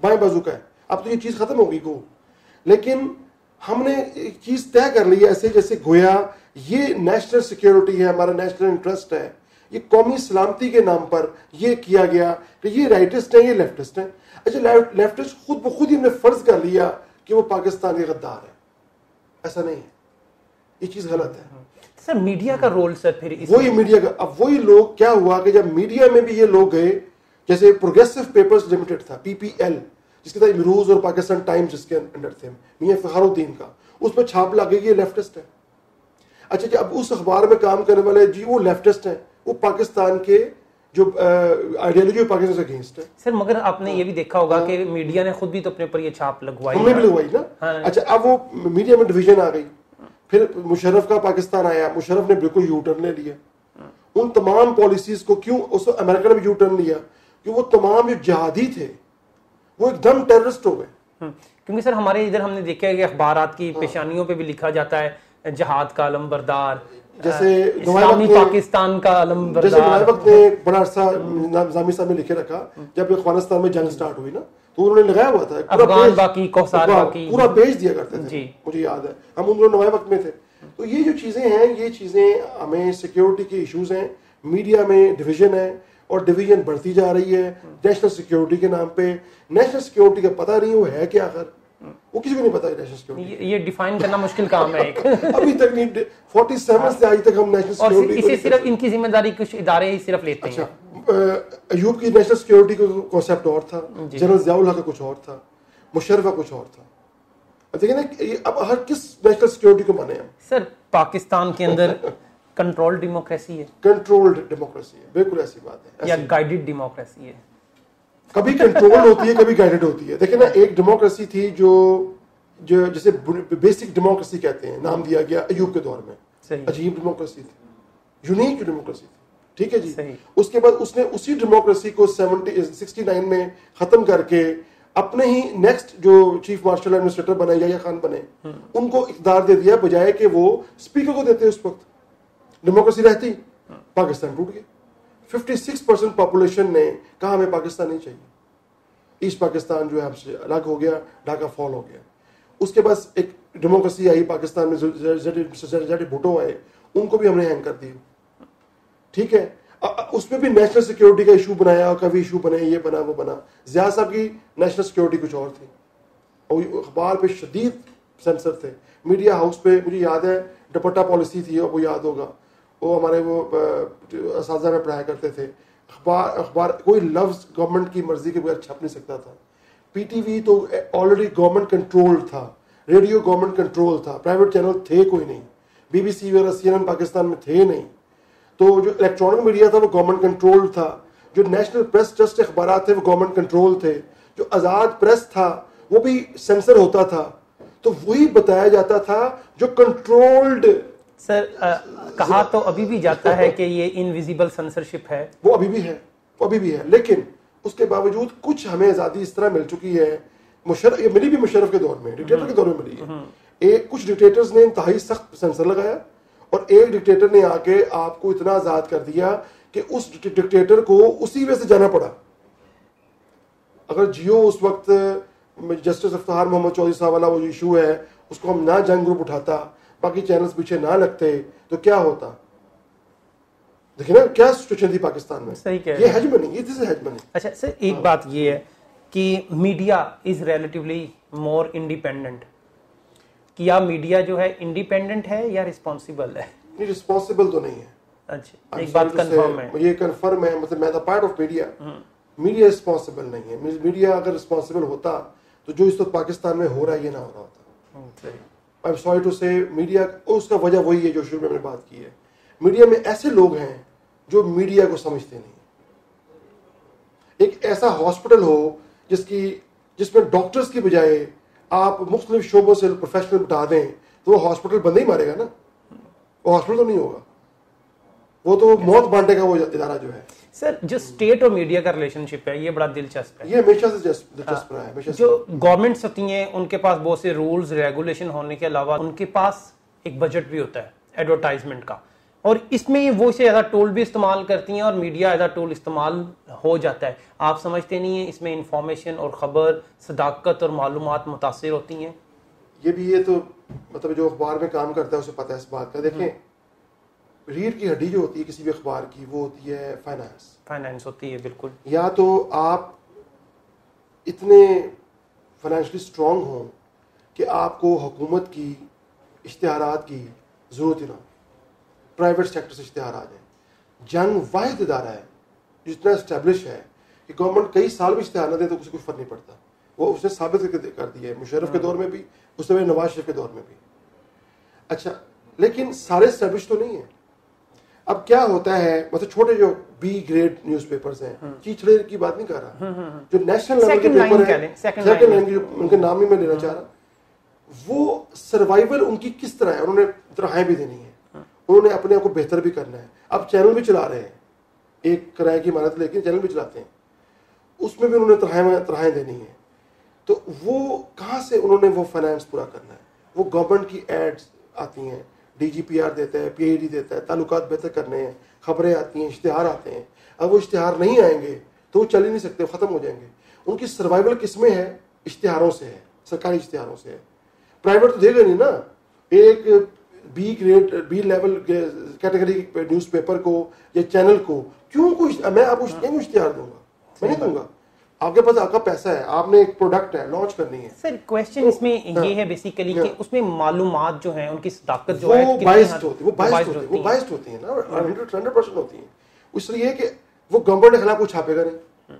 بائیں بازو کا ہے. اب تو یہ چیز ختم ہوگی کو, لیکن ہم نے ایک چیز طے کر لی ہے ایسے جیسے گویا یہ نیشنل سیکیورٹی ہے, ہمارا نیشنل انٹرسٹ ہے, یہ قومی سلامتی کے نام پر یہ کیا گیا کہ یہ رائٹسٹ ہیں, یہ لیفٹسٹ ہیں. اچھا لیفٹسٹ خود بخود ہی ہم نے فرض کر لیا کہ وہ پاکستان کے غدار ہے. ایسا نہیں ہے, یہ چیز غلط ہے. سر میڈیا کا رول سر پھر وہی میڈیا کا, اب وہی لوگ کیا ہوا کہ جب میڈیا میں بھی یہ لوگ گئے, جیسے پروگریسو پیپرز لمیٹڈ تھا PPL, جس کے تھا امروز اور پاکستان ٹائمز جس کے انڈر تھے, میاں فخر الدین کا, اس پہ چھاپ لگے کہ یہ لیفٹسٹ ہے. اچھا جی, اب اس اخبار میں کام کرنے والے جی وہ لیفٹسٹ ہیں, وہ پاکستان کے جو آئیڈیالوجی پاکستان سے اگینسٹ ہے. سر مگر آپ نے یہ بھی دیکھا ہوگا کہ میڈیا نے خود بھی تو اپنے اوپر یہ چھاپ لگوائی, ہم نے بھی لگوائی نا. اچھا اب وہ میڈیا میں ڈویژن آ گئی, پھر مشرف کا پاکستان آیا, مشرف نے بالکل یو ٹرن لے لیا. ان تمام پالیسیز کو کیوں, اس امریکہ نے بھی یو ٹرن لیا کہ وہ تمام جو جہادی تھے وہ ایک دم ٹیررسٹ ہو گئے. کیونکہ سر ہمارے ادھر ہم نے دیکھا ہے کہ اخبارات کی پیشانیوں پہ بھی لکھا جاتا ہے جہاد کا علم بردار, جیسے اسلامی پاکستان کا علم بردار. جیسے نوائے وقت نے بڑا عرصہ نظامی صاحب نے لکھے رکھا, جب افغانستان میں جنگ سٹارٹ ہوئی نا تو انہوں نے لگایا ہوا تھا افغان باقی کوثار باقی, پورا پیج دیا کرتے تھے, مجھے یاد ہے ہم ان نوائے وقت میں تھے. تو یہ جو چیزیں ہیں, یہ چیزیں ہمیں سیکیورٹی کے ایشوز ہیں, میڈیا میں ڈویژن ہے اور ڈویژن بڑھتی جا رہی ہے نیشنل سیکیورٹی کے نام پہ. نیشنل سیکیورٹی کا پتہ نہیں وہ ہے کیا, آخر وہ کسی کو نہیں پتا نیشنل سیکیورٹی. یہ ڈیفائن کرنا مشکل کام ہے ایک. ابھی تک نہیں, 47 سے آج تک ہم نیشنل سیکیورٹی اسے صرف ان کی ذمہ داری کچھ ادارے ہی صرف لیتے ہیں. ایوب کی نیشنل سیکیورٹی کا کانسیپٹ اور تھا, جنرل ضیاء الحق کا کچھ اور تھا, مشرف کا کچھ اور تھا. اب دیکھیں نا اب ہر کس نیشنل سیکیورٹی کو مانے ہم. سر پاکستان کے اندر کنٹرول ڈیموکریسی ہے, کنٹرولڈ ڈیموکریسی ہے, بالکل ایسی بات ہے, یا گائیڈڈ ڈیموکریسی ہے. کبھی کنٹرول ہوتی ہے کبھی گائیڈڈ ہوتی ہے. دیکھیں نا ایک ڈیموکریسی تھی جو جسے بیسک ڈیموکریسی کہتے ہیں, نام دیا گیا ایوب کے دور میں. عجیب ڈیموکریسی تھی, یونیک ڈیموکریسی تھی, ٹھیک ہے جی. اس کے بعد اس نے اسی ڈیموکریسی کو 69 میں ختم کر کے اپنے ہی نیکسٹ جو چیف مارشل ایڈمنسٹریٹر بنے یا خان بنے ان کو اقتدار دے دیا, بجائے کہ وہ اسپیکر کو دیتے. اس وقت ڈیموکریسی رہتی, پاکستان ٹوٹ گیا. 56% پاپولیشن نے کہا ہمیں پاکستان نہیں چاہیے, ایسٹ پاکستان جو ہے ہم سے الگ ہو گیا, ڈھاکہ فال ہو گیا. اس کے بعد ایک ڈیموکریسی آئی پاکستان میں, زیڈ بھٹو آئے, ان کو بھی ہم نے ہینگ کر دیا, ٹھیک ہے. اس میں بھی نیشنل سیکیورٹی کا ایشو بنایا, کبھی ایشو بنے, یہ بنا وہ بنا. ضیاء صاحب کی نیشنل سیکیورٹی کچھ اور تھی, اور اخبار پہ شدید سینسر تھے. میڈیا ہاؤس پہ مجھے یاد ہے دوپٹہ پالیسی تھی, وہ یاد ہوگا, وہ ہمارے وہ اساتذہ میں پڑھایا کرتے تھے. اخبار کوئی لفظ گورنمنٹ کی مرضی کے بغیر چھپ نہیں سکتا تھا. PTV تو آلریڈی گورنمنٹ کنٹرول تھا, ریڈیو گورنمنٹ کنٹرول تھا, پرائیویٹ چینل تھے کوئی نہیں, BBC وغیرہ CNN پاکستان میں تھے نہیں. تو جو الیکٹرانک میڈیا تھا وہ گورنمنٹ کنٹرول تھا, جو نیشنل پریس ٹرسٹ اخبارات تھے وہ گورنمنٹ کنٹرول تھے, جو آزاد پریس تھا وہ بھی سینسر ہوتا تھا. تو وہی بتایا جاتا تھا جو کنٹرولڈ. سر کہا تو ابھی بھی جاتا ہے کہ یہ انویزیبل سینسرشپ ہے, وہ ابھی بھی ہے, وہ ابھی بھی ہے, لیکن اس کے باوجود کچھ ہمیں آزادی اس طرح مل چکی ہے. یہ ملی بھی مشرف کے دور میں, ڈکٹیٹر کے دور میں ملی ہے. کچھ ڈکٹیٹرز نے انتہائی سخت سینسر لگایا, اور ایک ڈکٹیٹر نے آ کے آپ کو اتنا آزاد کر دیا کہ اس ڈکٹیٹر کو اسی وجہ سے جانا پڑا. اگر جیو اس وقت جسٹس افتخار محمد چودھری صاحب والا وہ ایشو ہے, اس کو ہم نہ جنگ گروپ اٹھاتا, باقی چینلز پیچھے نہ لگتے, تو کیا ہوتا. دیکھیں نا کیا سچویشن تھی پاکستان میں. یہ ہیجمنی, یہ دس از ہیجمنی. اچھا سر ایک بات یہ ہے کہ media is relatively more independent. کیا میڈیا جو ہے انڈیپینڈنٹ ہے یا رسپانسیبل ہے؟ نہیں, رسپانسیبل تو نہیں ہے. اچھا ایک بات کنفرم ہے, یہ کنفرم ہے, مطلب میں the part of media. Media responsible نہیں ہے. میڈیا اگر رسپانسیبل ہوتا تو جو اس وقت پاکستان میں ہو رہا ہے یہ نہ ہو رہا ہوتا. آئی ایم سوری ٹو سے, میڈیا اس کا وجہ وہی ہے جو شروع میں نے بات کی ہے. میڈیا میں ایسے لوگ ہیں جو میڈیا کو سمجھتے نہیں. ایک ایسا ہاسپٹل ہو جس میں ڈاکٹرز کی بجائے آپ مختلف شعبوں سے پروفیشنل بٹا دیں تو وہ ہاسپٹل بندہ ہی مارے گا نا, وہ ہاسپٹل تو نہیں ہوگا, وہ تو موت بانٹے گا وہ ادارہ جو ہے. سر جو اسٹیٹ اور میڈیا کا ریلیشن شپ ہے یہ بڑا دلچسپ ہے. یہ ہمیشہ سے دلچسپ رہا ہے. جو گورنمنٹس ہوتی ہیں ان کے پاس بہت سے رولز ریگولیشن ہونے کے علاوہ ان کے پاس ایک بجٹ بھی ہوتا ہے ایڈورٹائزمنٹ کا. اور اس میں وہ اسے ایز اے ٹول بھی استعمال کرتی ہیں اور میڈیا ایز اے ٹول استعمال ہو جاتا ہے. آپ سمجھتے نہیں ہیں اس میں انفارمیشن اور خبر، صداقت اور معلومات متاثر ہوتی ہیں؟ یہ تو مطلب جو اخبار میں کام کرتا ہے اسے پتہ ہے اس بات کا. دیکھیں ریڑھ کی ہڈی جو ہوتی ہے کسی بھی اخبار کی وہ ہوتی ہے فائنانس ہوتی ہے. بالکل. یا تو آپ اتنے فائنینشلی اسٹرانگ ہوں کہ آپ کو حکومت کی اشتہارات کی ضرورت ہی نہ ہو، پرائیویٹ سیکٹر سے اشتہار آ جائیں. جنگ واحد ادارہ ہے جتنا اسٹیبلش ہے کہ گورنمنٹ کئی سال بھی اشتہار نہ دے تو کسی کو فرق نہیں پڑتا. وہ اس نے ثابت کر دیا ہے مشرف کے دور میں بھی، اس سے نواز شریف کے دور میں بھی. اچھا لیکن سارے اسٹیبلش تو نہیں ہیں. اب کیا ہوتا ہے مطلب چھوٹے جو بی گریڈ نیوز پیپرز ہیں، چیچڑے کی بات نہیں کر رہا، جو نیشنل لیول کے پیپر ہیں، سیکنڈ لائن کے ان کے نام ہی میں لینا چاہ رہا، وہ سروائیول ان کی کس طرح ہے. انہوں نے تنخواہیں بھی دینی ہے، انہوں نے اپنے آپ کو بہتر بھی کرنا ہے. اب چینل بھی چلا رہے ہیں، ایک کرائے کی عمارت لے کے چینل بھی چلاتے ہیں، اس میں بھی انہوں نے تنخواہیں دینی ہے. تو وہ کہاں سے انہوں نے وہ فائنانس پورا کرنا ہے؟ وہ گورنمنٹ کی ایڈز آتی ہیں، ڈی جی پی آر دیتا ہے، پی آئی ڈی دیتا ہے، تعلقات بہتر کرنے ہیں، خبریں آتی ہیں، اشتہار آتے ہیں. اب وہ اشتہار نہیں آئیں گے تو وہ چل ہی نہیں سکتے، ختم ہو جائیں گے. ان کی سروائیول کس میں ہے؟ اشتہاروں سے ہے، سرکاری اشتہاروں سے ہے. پرائیویٹ تو دے گا نہیں نا. ایک B grade B level category newspaper کو یا چینل کو کیوں میں آپ کو اشتہار دوں گا؟ میں نہیں دوں گا. آپ کے پاس آپ کا پیسہ ہے، آپ نے ایک پروڈکٹ ہے لانچ کرنی ہے. سر کویسچن اس میں یہ ہے بیسیکلی کہ اس میں معلومات جو ہیں ان کی صداقت جو ہے وہ بائسڈ ہوتی ہیں نا، 100% ہوتی ہیں. اس لیے کہ وہ گورنمنٹ کے خلاف کچھ چھاپے گا نہیں.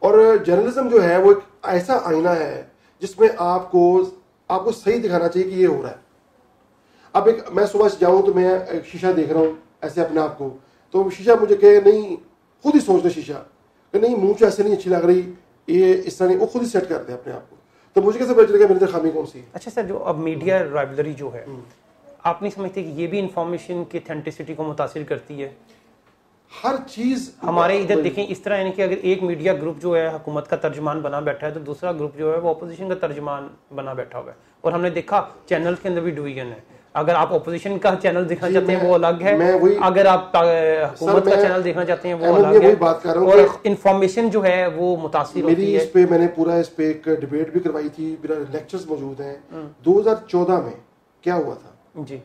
اور جرنلزم جو ہے وہ ایک ایسا آئینہ ہے جس میں آپ کو صحیح دکھانا چاہیے کہ یہ ہو رہا ہے. اب میں صبح سے جاؤں تو میں ایک شیشہ دیکھ رہا ہوں ایسے اپنے آپ کو، تو شیشہ مجھے کہے نہیں، خود ہی سوچ لے شیشہ کہ نہیں منہ سے ایسے نہیں اچھی لگ رہی، یہ اس طرح نہیں، وہ خود ہی سیٹ کر دے اپنے آپ کو. تو مجھے کیسے پتا چلے گا میرے اندر خامی کون سی ہے؟ اچھا سر، جو اب میڈیا رائولری جو ہے، آپ نہیں سمجھتے کہ یہ بھی انفارمیشن کی اتھینٹسٹی کو متاثر کرتی ہے؟ ہر چیز ہمارے ادھر دیکھیں اس طرح، یعنی کہ اگر ایک میڈیا گروپ جو ہے حکومت کا ترجمان بنا بیٹھا ہے تو دوسرا گروپ جو ہے وہ اپوزیشن کا ترجمان بنا بیٹھا ہوا ہے. اور ہم نے دیکھا چینل کے اندر بھی ڈویژن ہے. اگر آپ اپوزیشن کا چینل دیکھنا چاہتے ہیں وہ الگ ہے، اگر آپ حکومت کا چینل دیکھنا چاہتے ہیں وہ الگ ہے. اور انفارمیشن جو ہے وہ متاثر ہوتی ہے. اس پہ میں نے پورا اس پہ ایک ڈیبیٹ بھی کروائی تھی، میرا لیکچرز موجود ہیں. 2014 میں کیا ہوا تھا جی،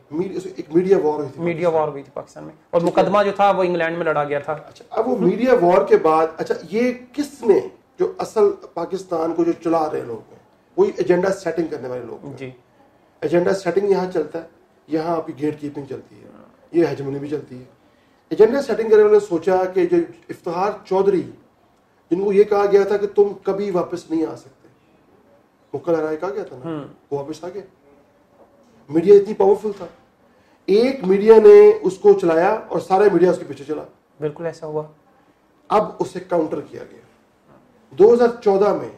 ایک میڈیا وار ہوئی تھی پاکستان میں، اور مقدمہ جو تھا وہ انگلینڈ میں لڑا گیا تھا. اچھا اب وہ میڈیا وار کے بعد، اچھا یہ کس نے جو اصل پاکستان کو جو چلا رہے لوگ ہیں، وہی ایجنڈا سیٹنگ کرنے والے لوگ ہیں. جی، ایجنڈا سیٹنگ یہاں چلتا ہے، یہاں آپ کی گیٹ کیپنگ چلتی ہے، یہ ہیجمنی بھی چلتی ہے. ایجنڈا سیٹنگ کرنے والے نے سوچا کہ جو افتخار چودھری جن کو یہ کہا گیا تھا کہ تم کبھی واپس نہیں آ سکتے، مکل ہرائے کہا گیا تھا نا، وہ واپس آ گئے. میڈیا اتنی پاورفل تھا، ایک میڈیا نے اس کو چلایا اور سارے میڈیا اس کے پیچھے چلا. بالکل ایسا ہوا. اب اسے کاؤنٹر کیا گیا. 2014 میں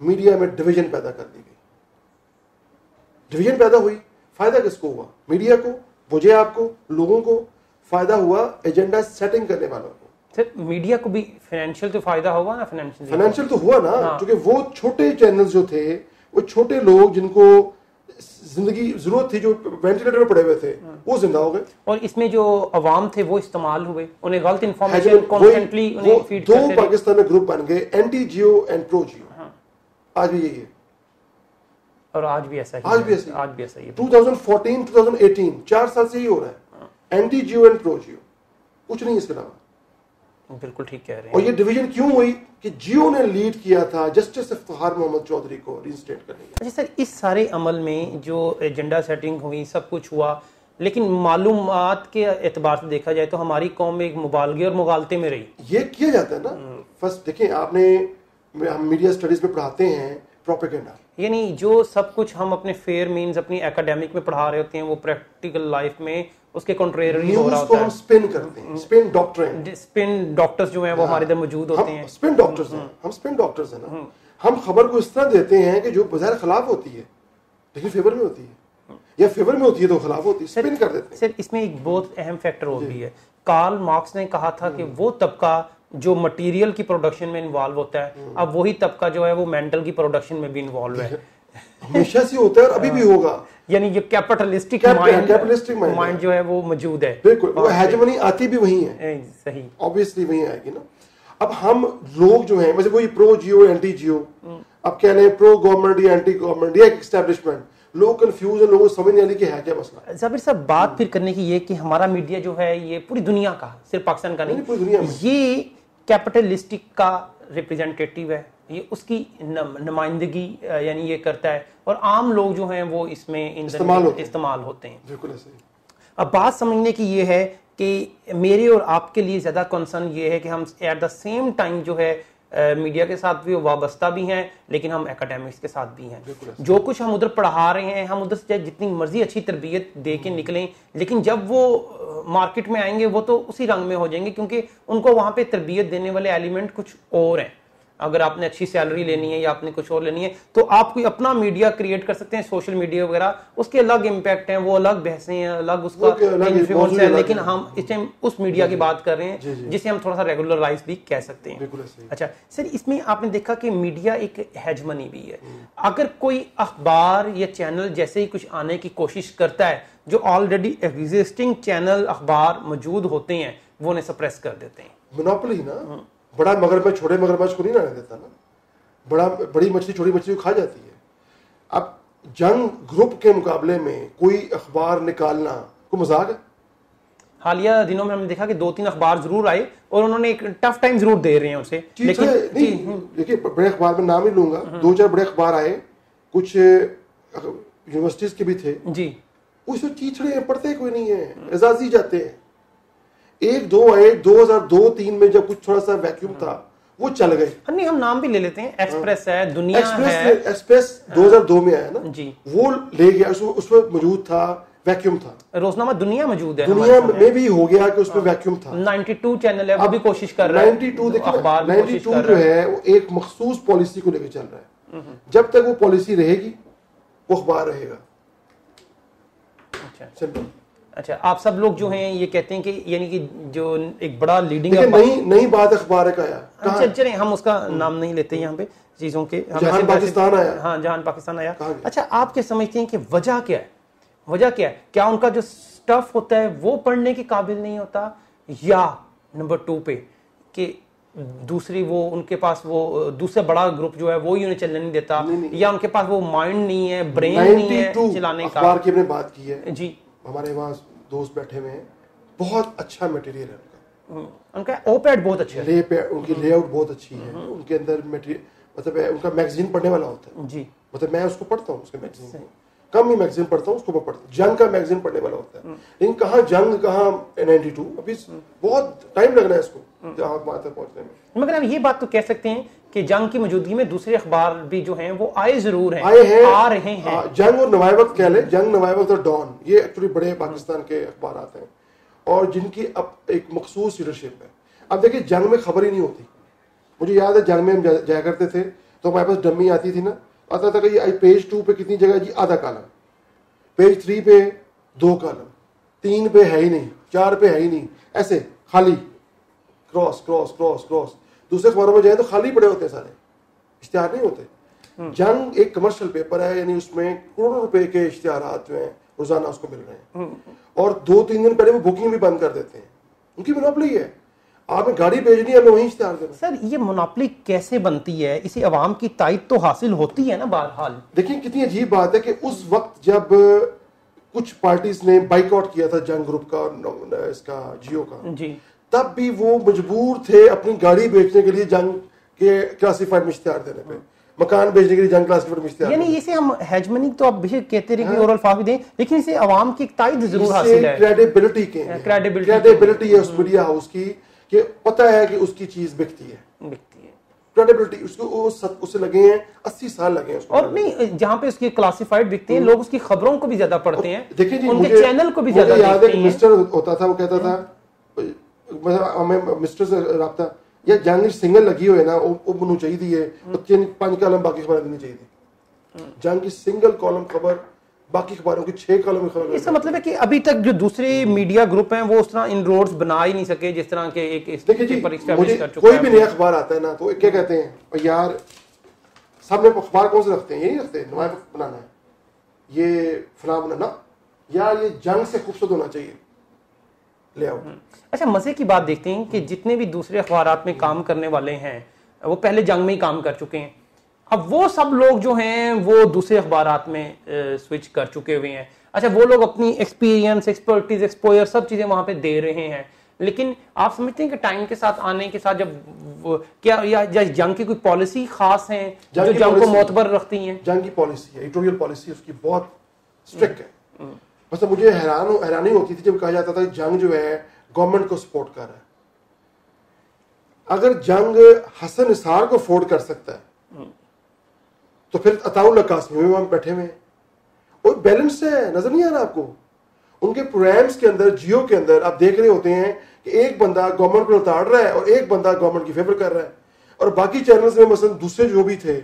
میڈیا میں ڈویژن پیدا کر دی گئی. ڈویژن پیدا ہوئی، فائدہ کس کو ہوا؟ میڈیا کو، مجھے، آپ کو، لوگوں کو. فائدہ ہوا ایجنڈا سیٹنگ کرنے والوں کو. سر میڈیا کو بھی فائنینشیل تو فائدہ ہوگا نا؟ فائنینشیل تو ہوا نا، کیونکہ وہ چھوٹے چینلز جو تھے، وہ چھوٹے لوگ جن کو زندگی ضرورت تھی، جو وینٹیلیٹر پہ پڑے ہوئے تھے، وہ زندہ ہو گئے. اور اس میں جو عوام تھے وہ استعمال ہوئے، انہیں غلط انفارمیشن کانسٹنٹلی انہیں فیڈ کرتے رہے. دو پاکستان میں گروپ بن گئے، anti Geo and pro Geo. آج بھی یہی ہے، اور آج بھی ایسا ہی ہے. 2014 2018 4 سال سے ہی ہو رہا ہے، anti Geo and pro Geo, کچھ نہیں اس کے علاوہ. بالکل ٹھیک کہہ رہے ہیں. اور یہ ڈویژن کیوں ہوئی کہ جیو نے لیڈ کیا تھا جسٹس افتخار محمد چودھری کو رینسٹیٹ کرنے کے. اچھا سر، اس سارے عمل میں جو ایجنڈا سیٹنگ ہوئی، سب کچھ ہوا، لیکن معلومات کے اعتبار سے دیکھا جائے تو ہماری قوم ایک مبالغے اور مغالطے میں رہی. یہ کیا جاتا ہے نا. فرسٹ دیکھیں، آپ نے ہم میڈیا اسٹڈیز میں پڑھاتے ہیں پروپیگنڈا، یعنی جو سب کچھ ہم اپنے فیئر مینز اپنی اکیڈیمک میں پڑھا رہے ہوتے ہیں وہ پریکٹیکل لائف میں اس کے کنٹریری ہو رہا ہوتا ہے. ہم سپن کرتے ہیں، سپن ڈاکٹرن، سپن ڈاکٹرز جو ہیں وہ ہمارے ادھر موجود ہوتے ہیں. سپن ڈاکٹرز ہیں، ہم سپن ڈاکٹرز ہیں نا. ہم خبر کو اس طرح دیتے ہیں کہ جو بظاہر خلاف ہوتی ہے لیکن فیور میں ہوتی ہے، یا فیور میں ہوتی ہے تو خلاف ہوتی ہے، سپن کر دیتے ہیں. سر اس میں ایک بہت اہم فیکٹر اور بھی ہے. کارل مارکس نے کہا تھا کہ وہ طبقہ جو مٹیریل کی پروڈکشن میں انوالو ہوتا ہے، اب وہی طبقہ جو ہے وہ مینٹل کی پروڈکشن میں بھی انوالو ہے. ہمیشہ سے ہوتا ہے اور ابھی بھی ہوگا. یعنی یہ کیپٹلسٹک مائنڈ جو ہے وہ موجود ہے. بالکل, وہ ہیجمنی آتی بھی وہیں ہے, صحیح, obviously وہیں آئے گی نا. اب ہم لوگ جو ہیں ویسے وہی پرو جیو اینٹی جیو, اب کہہ لیں پرو گورنمنٹ یا اینٹی گورنمنٹ یا اسٹیبلشمنٹ, لوگ کنفیوز ہیں, لوگوں کو سمجھ نہیں آ رہی کہ ہے کیا مسئلہ. ظاہر صاحب بات پھر کرنے کی یہ کہ ہمارا میڈیا جو ہے یہ پوری دنیا کا, صرف پاکستان کا نہیں, پوری دنیا میں یہ کیپٹلسٹک کا ریپریزنٹیٹیو ہے, یہ اس کی نمائندگی یعنی یہ کرتا ہے, اور عام لوگ جو ہیں وہ اس میں استعمال ہوتے ہیں. بالکل ایسے ہی. اب بات سمجھنے کی یہ ہے کہ میرے اور آپ کے لیے زیادہ کنسرن یہ ہے کہ ہم ایٹ دا سیم ٹائم جو ہے میڈیا کے ساتھ بھی وابستہ بھی ہیں, لیکن ہم اکیڈمکس کے ساتھ بھی ہیں. جو کچھ ہم ادھر پڑھا رہے ہیں, ہم ادھر سے جتنی مرضی اچھی تربیت دے کے نکلیں, لیکن جب وہ مارکیٹ میں آئیں گے وہ تو اسی رنگ میں ہو جائیں گے, کیونکہ ان کو وہاں پہ تربیت دینے والے ایلیمنٹ کچھ اور ہیں. اگر آپ نے اچھی سیلری لینی ہے یا آپ نے کچھ اور لینی ہے تو آپ کوئی اپنا میڈیا کریٹ کر سکتے ہیں, سوشل میڈیا وغیرہ, اس کے الگ امپیکٹ ہیں, وہ الگ بحثیں ہیں, الگ اس کا انفلوئنس ہے, لیکن ہم اس ٹائم اس میڈیا کی بات کر رہے ہیں جسے ہم تھوڑا سا ریگولرائز بھی کہہ سکتے ہیں. اچھا سر, اس میں آپ نے دیکھا کہ میڈیا ایک ہیجمنی بھی ہے. اگر کوئی اخبار یا چینل جیسے ہی کچھ آنے کی کوشش کرتا ہے, جو آلریڈی ایگزسٹنگ چینل اخبار موجود ہوتے ہیں وہ انہیں سپریس کر دیتے ہیں. مونوپولی نا, بڑا مگرمچھ چھوٹے مگرمچھ کو نہیں رہنے دیتا نا, بڑی مچھلی چھوٹی مچھلی کو کھا جاتی ہے. اب جنگ گروپ کے مقابلے میں کوئی اخبار نکالنا کوئی مذاق ہے؟ حالیہ دنوں میں ہم نے دیکھا کہ 2-3 اخبار ضرور آئے اور انہوں نے ایک ٹف ٹائم ضرور دے رہے ہیں اسے, لیکن دیکھیے بڑے اخبار میں نام ہی لوں گا, 2-4 بڑے اخبار آئے, کچھ یونیورسٹیز کے بھی تھے جی, اس میں چیچڑے ہیں, پڑھتے کوئی نہیں ہے, اعزازی جاتے ہیں. 1-2 آئے 2002-3 میں جب کچھ تھوڑا سا ویکیوم تھا وہ چل گئے. نہیں ہم نام بھی لے لیتے ہیں, ایکسپریس ہے, دنیا ہے, ایکسپریس 2002 میں آیا نا جی, وہ لے گیا, اس میں موجود تھا, ویکیوم تھا. روزنامہ دنیا موجود ہے, دنیا میں بھی ہو گیا کہ اس میں ویکیوم تھا. 92 چینل ہے, وہ بھی کوشش کر رہا ہے. 92 جو ہے وہ ایک مخصوص پالیسی کو لے کے چل رہا ہے. جب تک وہ پالیسی رہے گی وہ اخبار رہے گا. سمپل. اچھا, آپ سب لوگ جو ہیں یہ کہتے ہیں کہ یعنی کہ جو ایک بڑا لیڈنگ نئی بات اخبار کا آیا, چلیں ہم اس کا نام نہیں لیتے یہاں پہ چیزوں کے, جہان پاکستان آیا. ہاں جہان پاکستان آیا. اچھا, آپ کیا سمجھتے ہیں کہ وجہ کیا ہے؟ وجہ کیا ہے؟ کیا ان کا جو سٹف ہوتا ہے وہ پڑھنے کے قابل نہیں ہوتا, یا نمبر 2 پہ کہ دوسری وہ ان کے پاس وہ دوسرا بڑا گروپ جو ہے وہ انہیں چلنے نہیں دیتا, یا ان کے پاس وہ مائنڈ نہیں ہے, برین نہیں ہے چلانے کا؟ اخبار کی ہم نے بات کی ہے جی, ہمارے وہاں دوست بیٹھے ہوئے ہیں, بہت اچھا مٹیریل ہے ان کا اوپیڈ بہت اچھا ہے, ان کی لے آؤٹ بہت اچھی ہے, ان کے اندر مطلب ان کا میگزین پڑھنے والا ہوتا ہے جی, مطلب میں اس کو پڑھتا ہوں, اس کے میگزین کم ہی میگزین پڑھتا ہوں, اس کو میں پڑھتا ہوں. جنگ کا میگزین پڑھنے والا ہوتا ہے, لیکن کہاں جنگ کہاں 92, ابھی بہت ٹائم لگ رہا ہے اس کو وہاں تک پہنچنے میں. مگر ہم یہ بات تو کہہ سکتے ہیں کہ جنگ کی موجودگی میں دوسرے اخبار بھی جو ہیں وہ آئے ضرور ہیں, آ رہے ہیں. جنگ اور نوائے وقت کہہ لیں, جنگ نوائے وقت اور ڈان, یہ ایکچولی بڑے پاکستان کے اخبارات ہیں اور جن کی اب ایک مخصوص لیڈرشپ ہے. اب دیکھیں جنگ میں خبر ہی نہیں ہوتی. مجھے یاد ہے جنگ میں ہم جایا کرتے تھے تو ہمارے پاس ڈمی آتی تھی نا, آتا تھا کہ یہ پیج 2 پہ کتنی جگہ جی, آدھا کالم, پیج 3 پہ 2 کالم, 3 پہ ہے ہی نہیں, 4 پہ ہے ہی نہیں, ایسے خالی کراس کراس کراس کراس. دوسرے اخباروں میں جائیں تو خالی پڑے ہوتے ہیں سارے, اشتہار نہیں ہوتے. جنگ ایک کمرشل پیپر ہے, یعنی اس میں کروڑوں روپے کے اشتہارات جو ہیں روزانہ اس کو مل رہے ہیں, اور 2-3 دن پہلے وہ بکنگ بھی بند کر دیتے ہیں. ان کی مونوپولی ہے, آپ نے گاڑی بھیجنی ہے, وہیں اشتہار دینا. سر یہ مونوپولی کیسے بنتی ہے؟ اسی عوام کی تائید تو حاصل ہوتی ہے نا بہرحال. دیکھیں کتنی عجیب بات ہے کہ اس وقت جب کچھ پارٹیز نے بائیک آؤٹ کیا تھا جنگ گروپ کا, اس کا جیو کا جی, تب بھی وہ مجبور تھے اپنی گاڑی بیچنے کے لیے جنگ کے کلاسیفائڈ میں اشتہار دینے پہ, مکان بیچنے کے لیے جنگ کلاسیفائڈ میں اشتہار. یعنی اسے ہم ہیجمنی تو آپ بیشک کہتے رہے کہ اور الفاظ بھی دیں, لیکن اسے عوام کی تائید ضرور حاصل ہے. کریڈیبلٹی کے کریڈیبلٹی ہے اس میڈیا ہاؤس کی, کہ پتہ ہے کہ اس کی چیز بکتی ہے, کریڈیبلٹی اس کو اسے لگے ہیں 80 سال لگے ہیں. اور نہیں جہاں پہ اس کی کلاسیفائڈ بکتے ہیں لوگ اس کی خبروں کو بھی زیادہ پڑھتے ہیں, دیکھیں جی ان کے چینل کو بھی زیادہ دیکھتے ہیں. یاد ہے کہ مسٹر ہوتا تھا, وہ کہتا تھا ہمیں مسٹر سے رابطہ, یا جنگ سنگل لگی ہوئے نا وہ بنو چاہیے, 5 کالم باقی خبریں دینی چاہیے. جنگ کی سنگل کالم خبر, باقی اخباروں کی 6 کالم کی خبر. اس کا مطلب ہے کہ ابھی تک جو دوسرے میڈیا گروپ ہیں وہ اس طرح ان روڈز بنا ہی نہیں سکے جس طرح کے ایک کوئی بھی نیا اخبار آتا ہے نا تو کیا کہتے ہیں یار سب نے اخبار کون سے رکھتے ہیں, یہ نہیں رکھتے, نوائے وقت بنانا ہے, یہ فلاں نا یا یہ جنگ سے خوبصورت ہونا چاہیے لے آؤ. اچھا مزے کی بات دیکھتے ہیں کہ جتنے بھی دوسرے اخبارات میں کام کرنے والے ہیں وہ پہلے جنگ میں ہی کام کر چکے ہیں, اب وہ سب لوگ جو ہیں وہ دوسرے اخبارات میں سوئچ کر چکے ہوئے ہیں. اچھا وہ لوگ اپنی ایکسپیرینس, ایکسپرٹیز, ایکسپوئر سب چیزیں وہاں پہ دے رہے ہیں, لیکن آپ سمجھتے ہیں کہ ٹائم کے ساتھ آنے کے ساتھ جب کیا یا جنگ کی کوئی پالیسی خاص ہیں جو جنگ کو معتبر رکھتی ہیں؟ جنگ کی پالیسی ہے, ایڈیٹوریل پالیسی اس کی بہت اسٹرکٹ ہے. بس مجھے حیرانی ہوتی تھی جب کہا جاتا تھا کہ جنگ جو ہے گورنمنٹ کو سپورٹ کر رہا ہے. اگر جنگ حسن نثار کو افورڈ کر سکتا ہے تو پھر عطاء اللہ قاسمی میں بیٹھے ہوئے ہیں. اور بیلنس ہے, نظر نہیں آ رہا آپ کو؟ ان کے پروگرامز کے اندر, جیو کے اندر آپ دیکھ رہے ہوتے ہیں کہ ایک بندہ گورنمنٹ کو اتار رہا ہے اور ایک بندہ گورنمنٹ کی فیور کر رہا ہے, اور باقی چینلز میں مثلا دوسرے جو بھی تھے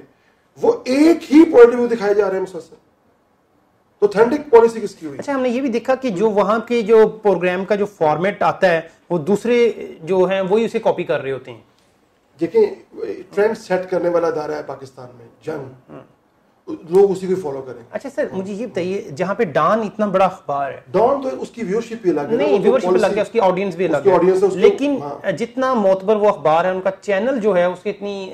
وہ ایک ہی پوائنٹ آف ویو دکھائے جا رہے ہیں مسلسل. تو اوتھینٹک پالیسی کس کی ہوئی؟ اچھا ہم نے یہ بھی دیکھا کہ جو وہاں کے جو پروگرام کا جو فارمیٹ آتا ہے وہ دوسرے جو ہیں وہی اسے کاپی کر رہے ہوتے ہیں. دیکھیں ٹرینڈ سیٹ کرنے والا ادارہ ہے پاکستان میں جنگ, لوگ اسی کو فالو کریں. اچھا سر مجھے یہ بتائیے, جہاں پہ ڈان اتنا بڑا اخبار ہے, ڈان تو اس کی ویورشپ بھی الگ ہے, نہیں ویورشپ الگ ہے, اس کی آڈینس بھی الگ ہے, لیکن جتنا معتبر وہ اخبار ہے ان کا چینل جو ہے اس کی اتنی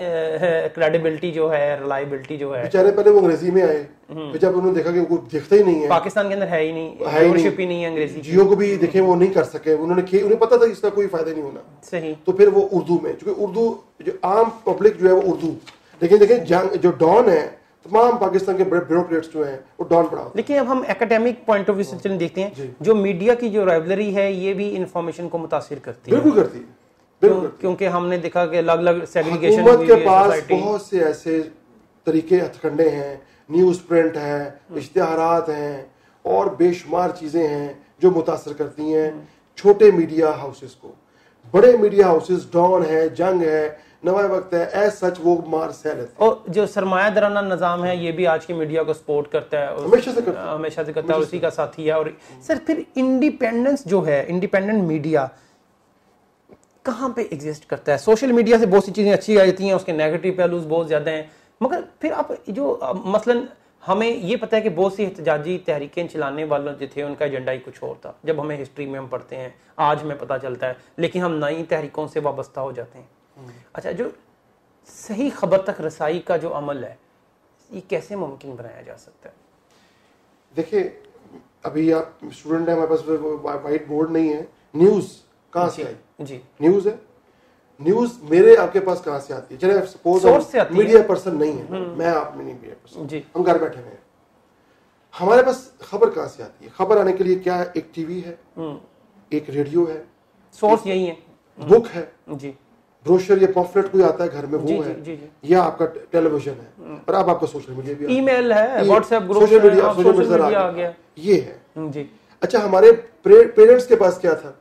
کریڈیبلٹی جو ہے, ریلائبلٹی جو ہے. بیچارے پہلے وہ انگریزی میں آئے, پھر جب انہوں نے دیکھا کہ کوئی دیکھتا ہی نہیں ہے, پاکستان کے اندر ہے ہی نہیں, ویورشپ ہی نہیں ہے انگریزی. جیو کو بھی دیکھیں وہ نہیں کر سکے, انہیں پتا تھا اس کا کوئی فائدہ نہیں ہونا. صحیح. تو پھر وہ اردو میں, چونکہ اردو جو عام پبلک جو ہے وہ اردو, لیکن دیکھیں جنگ جو ڈان ہے تمام پاکستان کے بڑے بیوروکریٹس جو ہیں وہ ڈان پڑھا. لیکن اب ہم اکیڈیمک پوائنٹ آف ویو سے چلیں دیکھتے ہیں جو میڈیا کی جو رائولری ہے یہ بھی انفارمیشن کو متاثر کرتی ہے. بالکل کرتی ہے, کیونکہ ہم نے دیکھا کہ الگ الگ سیگریگیشن حکومت کے پاس بہت سے ایسے طریقے ہتھ کنڈے ہیں, نیوز پرنٹ ہے, اشتہارات ہیں اور بے شمار چیزیں ہیں جو متاثر کرتی ہیں چھوٹے میڈیا ہاؤسز کو. بڑے میڈیا ہاؤسز ڈان ہے, جنگ ہے, نوائے وقت ہے, ایز سچ وہ مار سہ لیتے ہیں. اور جو سرمایہ دارانہ نظام ہے یہ بھی آج کی میڈیا کو سپورٹ کرتا ہے, ہمیشہ سے کرتا ہے, اسی کا ساتھی ہے. اور سر پھر انڈیپینڈنس جو ہے, انڈیپینڈنٹ میڈیا کہاں پہ ایگزسٹ کرتا ہے؟ سوشل میڈیا سے بہت سی چیزیں اچھی آ جاتی ہیں, اس کے نیگیٹو پہلوز بہت زیادہ ہیں, مگر پھر اب جو مثلاً ہمیں یہ پتہ ہے کہ بہت سی احتجاجی تحریکیں چلانے والوں جو تھے ان کا ایجنڈا ہی کچھ اور تھا, جب ہمیں ہسٹری میں ہم پڑھتے ہیں آج ہمیں پتہ چلتا ہے, لیکن ہم نئی تحریکوں سے وابستہ ہو جاتے ہیں. اچھا جو صحیح خبر تک رسائی کا جو عمل ہے یہ کیسے ممکن بنایا جا سکتا ہے؟ دیکھیں ابھی آپ اسٹوڈنٹ ہیں, ہمارے پاس وائٹ بورڈ نہیں ہے, نیوز کہاں سے آئی؟ جی نیوز ہے, نیوز میرے آپ کے پاس کہاں سے آتی ہے؟ چلے سپوز میڈیا پرسن نہیں ہے, میں آپ میں نہیں میڈیا پرسن, ہم گھر بیٹھے ہوئے ہیں, ہمارے پاس خبر کہاں سے آتی ہے؟ خبر آنے کے لیے کیا ہے؟ ایک ٹی وی ہے, ایک ریڈیو ہے, سورس یہی ہے, بک ہے, جی بروشر یا پمفلٹ کوئی آتا ہے گھر میں وہ ہے, یا آپ کا ٹیلی ویژن ہے, اور اب آپ کا سوشل میڈیا بھی, ای میل ہے, WhatsApp group, social media آ گیا, یہ ہے. جی اچھا ہمارے پیرنٹس کے پاس کیا تھا؟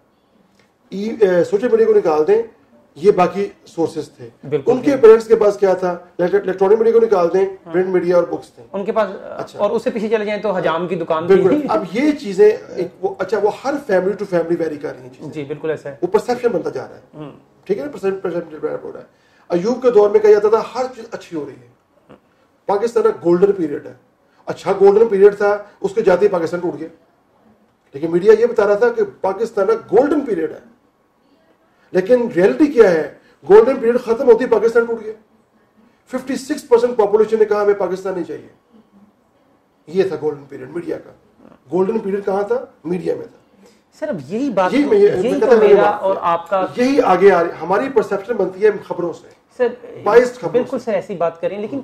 سوشل میڈیا کو نکال دیں, یہ باقی سورسز تھے. ان کے پیرنٹس کے پاس کیا تھا؟ الیکٹرانک میڈیا کو نکال دیں, پرنٹ میڈیا اور بکس تھے ان کے پاس. اور اس سے پیچھے چلے جائیں تو حجام کی دکان بالکل. اب یہ چیزیں اچھا وہ ہر فیملی ٹو فیملی ویری کر رہی ہیں. جی بالکل ایسا ہے, وہ پرسیپشن بنتا جا رہا ہے, ٹھیک ہے نا, پرسیپشن ڈیولپ ہو رہا ہے. ایوب کے دور میں کہا جاتا تھا ہر چیز اچھی ہو رہی ہے, پاکستان کا گولڈن پیریڈ ہے. اچھا گولڈن پیریڈ تھا, اس کے جاتے ہی پاکستان ٹوٹ گیا. لیکن میڈیا یہ بتا رہا تھا کہ پاکستان کا گولڈن پیریڈ ہے, لیکن ریئلٹی کیا ہے؟ گولڈن پیریڈ ختم ہوتی پاکستان ٹوٹ گیا. 56% پاپولیشن نے کہا ہمیں پاکستان نہیں چاہیے. یہ تھا گولڈن پیریڈ میڈیا کا. گولڈن پیریڈ کہاں تھا؟ میڈیا میں تھا. سر اب یہی بات, یہی تو میرا اور آپ کا, یہی آگے آ رہی, ہماری پرسیپشن بنتی ہے خبروں سے. سر بالکل سر ایسی بات کریں, لیکن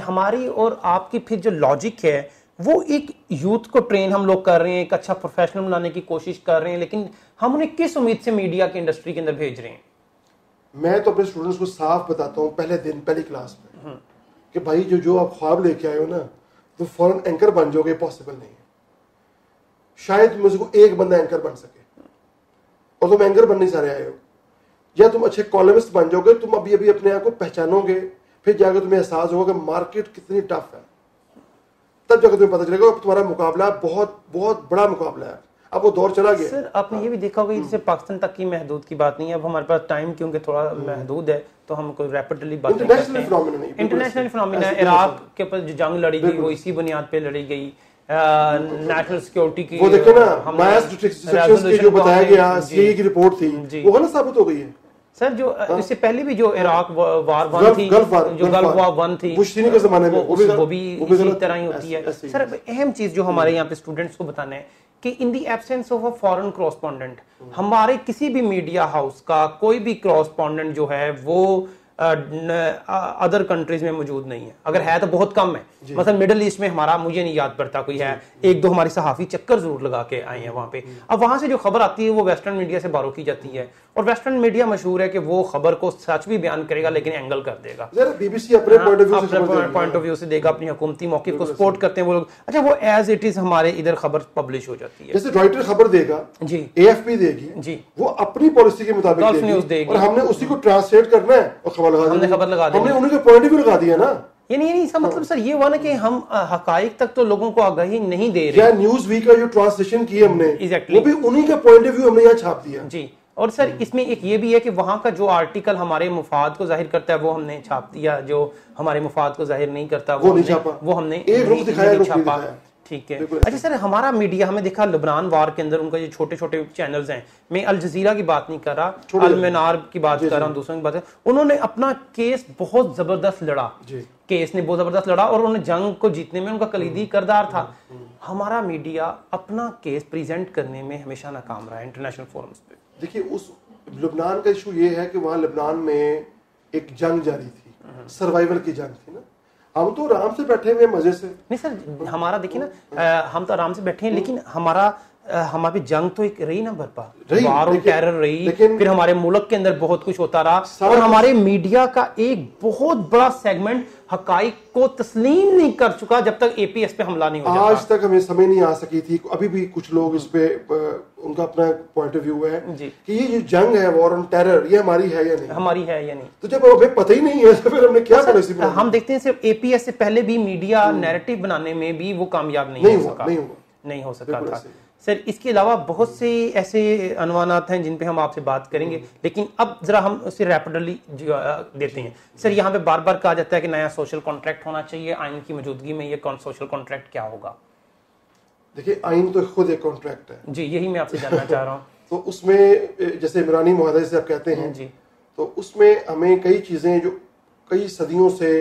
ہماری اور آپ کی پھر جو لاجک ہے وہ ایک یوتھ کو ٹرین ہم لوگ کر رہے ہیں, ایک اچھا پروفیشنل بنانے کی کوشش کر رہے ہیں, لیکن ہم انہیں کس امید سے میڈیا کی انڈسٹری کے اندر بھیج رہے ہیں؟ میں تو اپنے اسٹوڈنٹس کو صاف بتاتا ہوں پہلے دن پہلی کلاس میں کہ بھائی جو آپ خواب لے کے آئے ہو نا تو فوراً اینکر بن جاؤ گے, پاسبل نہیں ہے. شاید مجھ کو ایک بندہ اینکر بن سکے, اور تم اینکر بننے سارے آئے ہو. یا تم اچھے کالمسٹ بن جاؤ گے, تم ابھی ابھی اپنے آپ کو پہچانو گے, پھر جا کے تمہیں احساس ہوگا کہ مارکیٹ کتنی ٹف ہے, تب جا کے تمہیں پتہ چلے گا تمہارا مقابلہ بہت بہت بڑا مقابلہ ہے. اب وہ دور چلا گیا. سر آپ نے یہ بھی دیکھا ہوگا جسے پاکستان تک کی محدود کی بات نہیں ہے, اب ہمارے پاس ٹائم کیونکہ تھوڑا محدود ہے تو ہم کوئی ریپڈلی بات نہیں کرتے ہیں. انٹرنیشنل فنومینا ہے. عراق کے اوپر جو جنگ لڑی گئی وہ اسی بنیاد پہ لڑی گئی نیشنل سیکورٹی کی وہ دیکھیں نا ماس ڈسٹرکشنز کے جو بتایا گیا سی کی رپورٹ تھی وہ غلط ثابت ہو گئی ہے سر. جو اس سے پہلے بھی جو عراق وار 1 تھی, جو گلف وار 1 تھی, بش کے زمانے میں وہ بھی اسی طرح ہی ہوتی ہے. سر اہم چیز جو ہمارے یہاں پہ اسٹوڈنٹس کو بتانا ہے کہ in the absence of a foreign correspondent, ہمارے کسی بھی میڈیا ہاؤس کا کوئی بھی کراسپونڈنٹ جو ہے وہ ادر کنٹریز میں موجود نہیں ہے. اگر ہے تو بہت کم ہے. مثلا مڈل ایسٹ میں ہمارا, مجھے نہیں یاد پڑتا کوئی ہے, 1-2 ہماری صحافی چکر ضرور لگا کے آئے ہیں وہاں پہ. اب وہاں سے جو خبر آتی ہے وہ ویسٹرن میڈیا سے بارو کی جاتی ہے, اور ویسٹرن میڈیا مشہور ہے کہ وہ خبر کو سچ بھی بیان کرے گا لیکن اینگل کر دے گا. بی بی سی اپنے پوائنٹ آف ویو سے دے گا, اپنی حکومتی موقف کو سپورٹ کرتے ہیں وہ لوگ. اچھا, وہ ایز اٹ از ہمارے ادھر خبر پبلش ہو جاتی ہے. جیسے رائٹر خبر دے گا, جی, اے ایف پی دے گی, جی, وہ اپنی پالیسی کے مطابق دے گی, اور ہم نے اسی کو ٹرانسلیٹ کرنا ہے اور خبر لگا دیں. ہم نے انہیں کے پوائنٹ آف ویو لگا دیا نا. یعنی اس کا مطلب سر یہ ہوا نا کہ ہم حقائق تک تو لوگوں کو آگاہی نہیں دے رہے. یا نیوز ویک کا جو ٹرانسلیشن کی ہم نے, وہ بھی انہی کا پوائنٹ آف ویو ہم نے یہاں چھاپ دیا. جی, اور سر اس میں ایک یہ بھی ہے کہ وہاں کا جو آرٹیکل ہمارے مفاد کو ظاہر کرتا ہے وہ ہم نے چھاپ دیا, جو ہمارے مفاد کو ظاہر نہیں کرتا وہ ہم نے نہیں چھاپا. ٹھیک ہے. اچھا سر, ہمارا میڈیا, ہمیں دیکھا لبنان وار کے اندر ان کا جو چھوٹے چھوٹے چینلز ہیں, میں الجزیرہ کی بات نہیں کر رہا, المنار کی بات کر رہا ہوں, دوسروں کی بات, انہوں نے اپنا کیس بہت زبردست لڑا, کیس نے بہت زبردست لڑا, اور انہوں نے جنگ کو جیتنے میں ان کا کلیدی کردار تھا. ہمارا میڈیا اپنا کیس پریزنٹ کرنے میں ہمیشہ ناکام رہا ہے انٹرنیشنل فورمز پہ. دیکھیے, اس لبنان کا ایشو یہ ہے کہ وہاں لبنان میں ایک جنگ جاری تھی, سروائیول کی جنگ تھی نا. ہم تو آرام سے بیٹھے ہوئے مزے سے. نہیں سر, ہمارا دیکھیے نا, ہم تو آرام سے بیٹھے ہیں, لیکن ہماری جنگ تو ایک رہی نا برپا, وار اور ٹیرر رہی, پھر ہمارے ملک کے اندر بہت کچھ ہوتا رہا, اور ہمارے میڈیا کا ایک بہت بڑا سیگمنٹ حقائق کو تسلیم نہیں کر چکا جب تک اے پی ایس پہ حملہ نہیں ہو جاتا. آج تک ہمیں سمجھ نہیں آ سکی تھی. ابھی بھی کچھ لوگ اس پہ ان کا اپنا پوائنٹ آف ویو ہے کہ یہ جو جنگ ہے وار آن ٹیرر, یہ ہماری ہے یا نہیں, ہماری ہے یا نہیں. تو جب ہمیں پتہ ہی نہیں ہے تو پھر ہم نے کیا پالیسی بنائی. ہم دیکھتے ہیں صرف اے پی ایس سے پہلے بھی میڈیا نیریٹو بنانے میں بھی وہ کامیاب نہیں ہو سکا تھا. سر اس کے علاوہ بہت سے ایسے عنوانات ہیں جن پہ ہم آپ سے بات کریں گے, لیکن اب ذرا ہم اسے ریپڈلی دیتے ہیں. سر یہاں پہ بار بار کہا جاتا ہے کہ نیا سوشل کانٹریکٹ ہونا چاہیے, آئین کی موجودگی میں یہ سوشل کانٹریکٹ کیا ہوگا؟ دیکھیے, آئین تو خود ایک کانٹریکٹ ہے. جی, یہی میں آپ سے جاننا چاہ رہا ہوں. تو اس میں جیسے عمرانی معاہدہ جسے آپ کہتے ہیں, جی, تو اس میں ہمیں کئی چیزیں جو کئی صدیوں سے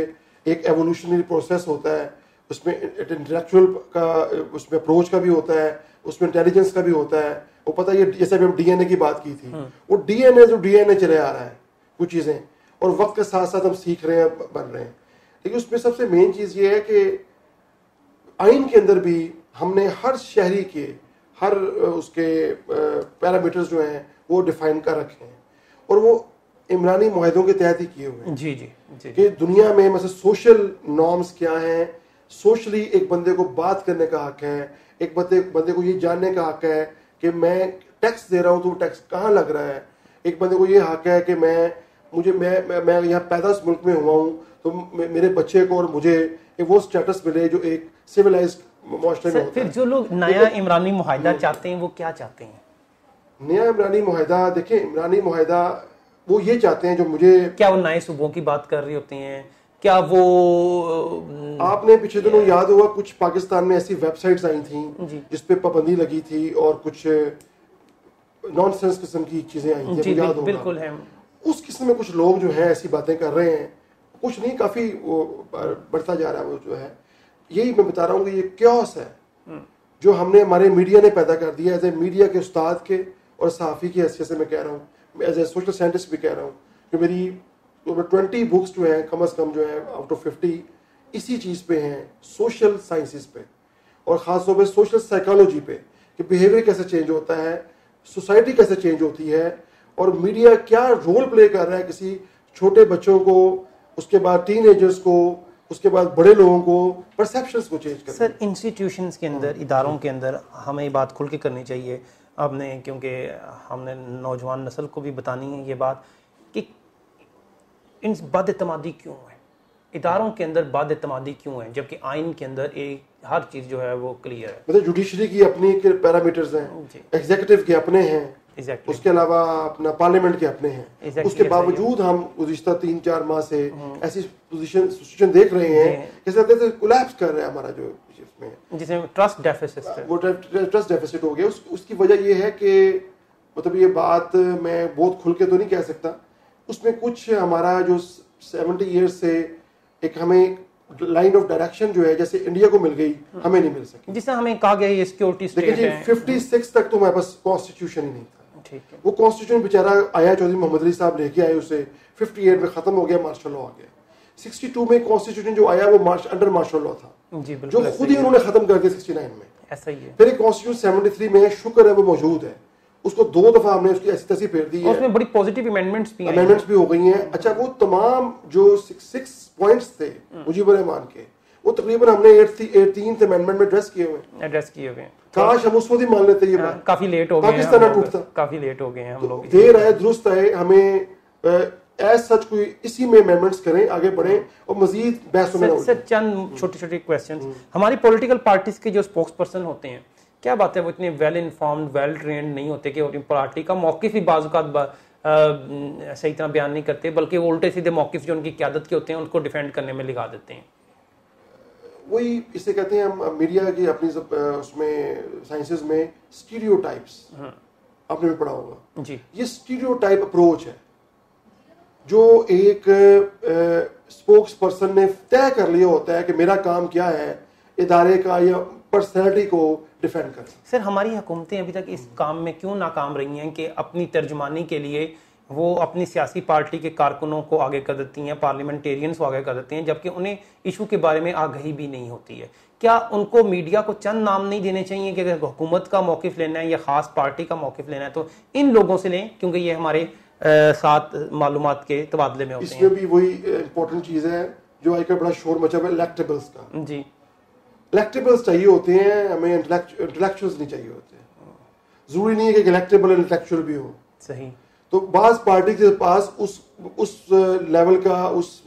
ایک ایوولوشنری پروسیس ہوتا ہے, اس میں انٹلیکچوئل کا, اس میں اپروچ کا بھی ہوتا ہے, اس میں انٹیلیجنس کا بھی ہوتا ہے. وہ پتہ یہ جیسے ہم ڈی این اے کی بات کی تھی, وہ ڈی این اے جو ڈی این اے چلے آ رہا ہے کچھ چیزیں, اور وقت کے ساتھ ساتھ ہم سیکھ رہے ہیں, بن رہے ہیں. لیکن اس میں سب سے مین چیز یہ ہے کہ آئین کے اندر بھی ہم نے ہر شہری کے ہر اس کے پیرامیٹرز جو ہیں وہ ڈیفائن کر رکھے ہیں, اور وہ عمرانی معاہدوں کے تحت ہی کیے ہوئے ہیں. جی جی جی, کہ دنیا میں مثلا سوشل نارمز کیا ہیں, سوشلی ایک بندے کو بات کرنے کا حق ہے, ایک بندے کو یہ جاننے کا حق ہے کہ میں ٹیکس دے رہا ہوں تو وہ ٹیکس کہاں لگ رہا ہے, ایک بندے کو یہ حق ہے کہ میں یہاں پیدا اس ملک میں ہوا ہوں تو میرے بچے کو اور مجھے وہ سٹیٹس ملے جو ایک سویلائزڈ معاشرے میں ہوتا ہے. پھر جو لوگ نیا عمرانی معاہدہ چاہتے ہیں وہ کیا چاہتے ہیں؟ نیا عمرانی معاہدہ, دیکھیں عمرانی معاہدہ وہ یہ چاہتے ہیں جو مجھے, کیا وہ نئے صوبوں کی بات کر رہے ہوتے ہیں؟ کیا وہ, آپ نے پچھلے دنوں یاد ہوا کچھ پاکستان میں ایسی ویب سائٹس آئی تھیں جس پہ پابندی لگی تھی اور کچھ نان سینس قسم کی چیزیں آئی تھیں, یاد ہوگا. بالکل ہے. اس قسم میں کچھ لوگ جو ہیں ایسی باتیں کر رہے ہیں, کچھ نہیں, کافی وہ بڑھتا جا رہا ہے وہ جو ہے. یہی میں بتا رہا ہوں کہ یہ کیوس ہے جو ہم نے, ہمارے میڈیا نے پیدا کر دیا. ایز اے میڈیا کے استاد کے اور صحافی کی حیثیت سے میں کہہ رہا ہوں, ایز اے سوشل سائنٹسٹ بھی کہہ رہا ہوں کہ میری 20 بکس جو ہیں کم از کم جو ہیں آؤٹ آف 50 اسی چیز پہ ہیں, سوشل سائنسز پہ, اور خاص طور پہ سوشل سائیکالوجی پہ, کہ بیہیویئر کیسے چینج ہوتا ہے, سوسائٹی کیسے چینج ہوتی ہے, اور میڈیا کیا رول پلے کر رہا ہے کسی چھوٹے بچوں کو, اس کے بعد ٹین ایجرز کو, اس کے بعد بڑے لوگوں کو, پرسیپشنز کو چینج کرنا. سر انسٹیٹیوشنز کے اندر, اداروں کے اندر ہمیں بات کھل کے کرنی چاہیے آپ نے, کیونکہ ہم نے نوجوان نسل کو بھی بتانی ہے یہ بات کہ ان بد اعتمادی کیوں ہے, اداروں کے اندر بد اعتمادی کیوں ہے, جبکہ آئین کے اندر ایک ہر چیز جو ہے وہ کلیئر ہے. مطلب جوڈیشری کی اپنی پیرامیٹرز ہیں, ایگزیکٹو کے اپنے ہیں, اس کے علاوہ اپنا پارلیمنٹ کے اپنے ہیں. اس کے باوجود ہم گزشتہ 3-4 ماہ سے ایسی پوزیشن دیکھ رہے ہیں کہ کولیپس کر رہا ہے ہمارا جو اس میں جس میں ٹرسٹ ڈیفیسٹ ہے, وہ ٹرسٹ ڈیفیسٹ ہو گیا. اس کی وجہ یہ ہے کہ مطلب یہ بات میں بہت کھل کے تو نہیں کہہ سکتا, اس میں کچھ ہمارا جو 70 ایئرس سے ایک ہمیں لائن آف ڈائریکشن جو ہے جیسے انڈیا کو مل گئی ہمیں نہیں مل سکی, جس سے ہمیں کہا گیا یہ سیکورٹی اسٹیٹ ہے. لیکن 56 تک تو ہمارے پاس کانسٹیٹیوشن ہی نہیں تھا. وہ کانسٹیٹیوشن بیچارہ آیا چودھری محمد علی صاحب لے کے آئے اسے, 58 میں ختم ہو گیا, مارشل لا آ گیا. 62 میں کانسٹیٹیوشن جو آیا وہ انڈر مارشل لا تھا جو خود ہی انہوں نے ختم کر دیا 69 میں. ایسا ہی ہے. پھر ایک کانسٹیٹیوشن 73 میں شکر ہے وہ موجود ہے, اس کو 2 دفعہ ہم نے اس کی ایسی تیسی پھیر دی ہے, اس میں بڑی پازیٹیو امینڈمنٹس بھی ہو گئی ہیں. اچھا وہ تمام جو 6 پوائنٹس تھے مجیب الرحمان کے, وہ تقریباً ہم نے 18th امینڈمنٹ میں ایڈریس کیے ہوئے ہیں. کاش ہم اس وقت ہی مان لیتے. یہ بات کافی لیٹ ہو گئے, پاکستان ٹوٹتا, کافی لیٹ ہو گئے ہیں ہم لوگ. دیر ہے درست ہے, ہمیں ایز سچ کوئی اسی میں امینڈمنٹس کریں, آگے بڑھیں اور مزید بحثوں میں. سر چند چھوٹی چھوٹی کویسچنز, ہماری پولیٹیکل پارٹیز کے جو اسپوکس پرسن ہوتے ہیں, کیا بات ہے وہ اتنے ویل انفارمڈ ویل ٹرینڈ نہیں ہوتے کہ پارٹی کا موقف ہی بعض اوقات صحیح طرح بیان نہیں کرتے, بلکہ وہ الٹے سیدھے موقف جو ان کی قیادت کے ہوتے ہیں ان کو ڈیفینڈ کرنے میں لگا دیتے ہیں. وہی اسے کہتے ہیں ہم میڈیا کی اپنی اس میں سائنسز میں اسٹیریوٹائپس, آپ نے بھی پڑھا ہوگا جی. یہ اسٹیریوٹائپ اپروچ ہے جو ایک اسپوکس پرسن نے طے کر لیا ہوتا ہے کہ میرا کام کیا ہے ادارے کا یا پرسنالٹی کو ڈیفینڈ کرنا. سر ہماری حکومتیں ابھی تک اس کام میں کیوں ناکام رہی ہیں کہ اپنی ترجمانی کے لیے وہ اپنی سیاسی پارٹی کے کارکنوں کو آگے کر دیتی ہیں, پارلیمنٹیرینز کو آگے کر دیتی ہیں, جبکہ انہیں ایشو کے بارے میں آگہی بھی نہیں ہوتی ہے. کیا ان کو میڈیا کو چند نام نہیں دینے چاہیے کہ اگر حکومت کا موقف لینا ہے یا خاص پارٹی کا موقف لینا ہے تو ان لوگوں سے لیں, کیونکہ یہ ہمارے ساتھ معلومات کے تبادلے میں ہوتے ہیں. اس میں بھی وہی امپورٹنٹ چیز ہے جو آج کل بڑا شور مچا ہوا ہے الیکٹیبلز کا. جی الیکٹیبلز چاہیے ہوتے ہیں ہمیں, انٹلیکچوئلز نہیں چاہیے ہوتے. ضروری نہیں ہے کہ الیکٹیبل انٹلیکچوئل بھی ہو. صحیح. تو بعض پارٹی کے پاس اس لیول کا اس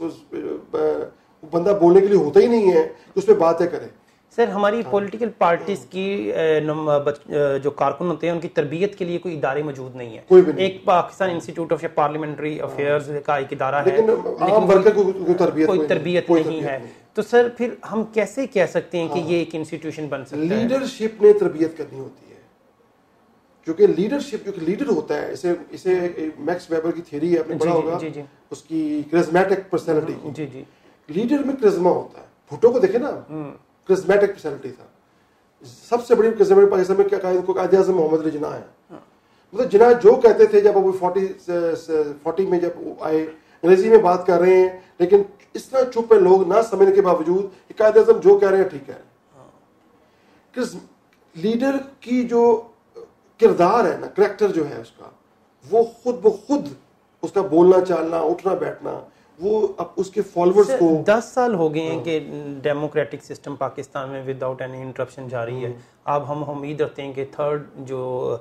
بندہ بولنے کے لیے ہوتا ہی نہیں ہے کہ اس پہ باتیں کرے. سر ہماری پولیٹیکل پارٹیز کی جو کارکن ہوتے ہیں ان کی تربیت کے لیے کوئی ادارے موجود نہیں ہے. ایک Pakistan institute of parliamentary affairs کا ایک ادارہ ہے, لیکن کوئی تربیت نہیں ہے. تو سر پھر ہم کیسے کہہ سکتے ہیں کہ یہ ایک انسٹیٹیوشن بن سکتا ہے؟ لیڈرشپ نے تربیت کرنی ہوتی ہے, کیونکہ لیڈرشپ جو لیڈر ہوتا ہے, اسے میکس ویبر کی تھیوری ہے, آپ نے پڑھا ہوگا اس کی کرزمیٹک پرسنالٹی کی. جی جی لیڈر میں کرزما ہوتا ہے. بھٹو کو دیکھیں نا, کرزمیٹک پرسنالٹی تھا. سب سے بڑی کرزمیٹک پاکستان میں کیا قائد اعظم محمد علی جناح ہے. مطلب جناح جو کہتے تھے جب وہ 40 میں جب آئے انگریزی میں بات کر رہے ہیں, لیکن اس طرح چپ ہے لوگ نہ سمجھنے کے باوجود کہ قائد اعظم جو کہہ رہے ہیں ٹھیک ہے. لیڈر کی جو کردار ہے نا, کریکٹر جو ہے اس کا, وہ خود اس کا بولنا چالنا اٹھنا بیٹھنا, وہ اب اس کے فالوورز کو 10 سال ہو گئے ہیں کہ ڈیموکریٹک سسٹم پاکستان میں وداؤٹ اینی انٹرپشن جاری ہے. اب ہم امید رکھتے ہیں کہ تھرڈ جو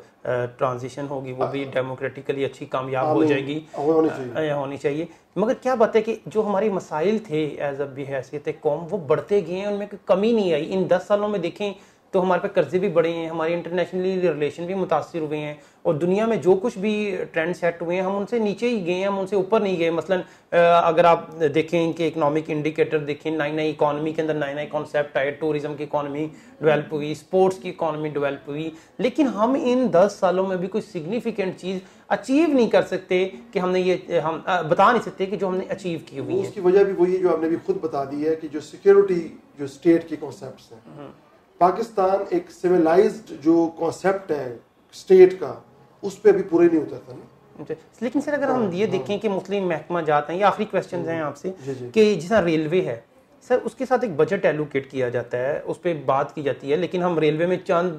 ٹرانزیشن ہوگی وہ بھی ڈیموکریٹکلی اچھی کامیاب ہو جائے گی, ہونی چاہیے. مگر کیا بات ہے کہ جو ہمارے مسائل تھے ایز اے بحیثیت قوم وہ بڑھتے گئے ہیں, ان میں کوئی کمی نہیں آئی. ان 10 سالوں میں دیکھیں تو ہمارے پہ قرضے بھی بڑھے ہیں, ہماری انٹرنیشنلی ریلیشن بھی متاثر ہوئے ہیں, اور دنیا میں جو کچھ بھی ٹرینڈ سیٹ ہوئے ہیں ہم ان سے نیچے ہی گئے ہیں, ہم ان سے اوپر نہیں گئے. مثلا اگر آپ دیکھیں کہ اکنامک انڈیکیٹر دیکھیں, نئی اکانومی کے اندر نئے کانسیپٹ آئے, ٹورزم کی اکانومی ڈیولپ ہوئی, اسپورٹس کی اکانومی ڈیولپ ہوئی, لیکن ہم ان 10 سالوں میں بھی کوئی سگنیفیکنٹ چیز اچیو نہیں کر سکتے کہ ہم نے یہ ہم بتا نہیں سکتے کہ جو ہم نے اچیو کی ہوئی ہے. اس کی وجہ بھی وہی جو آپ نے بھی خود بتا دی ہے کہ جو سیکیورٹی جو اسٹیٹ کے کانسیپٹس ہیں, پاکستان ایک سویلائزڈ جو کانسیپٹ ہے اسٹیٹ کا اس پہ ابھی پورے نہیں اترتا نا. لیکن سر اگر ہم یہ دیکھیں کہ مسلم محکمہ جات ہیں, یہ آخری کویسچنز ہیں آپ سے, کہ جس طرح ریلوے ہے سر, اس کے ساتھ ایک بجٹ ایلوکیٹ کیا جاتا ہے, اس پہ بات کی جاتی ہے, لیکن ہم ریلوے میں چند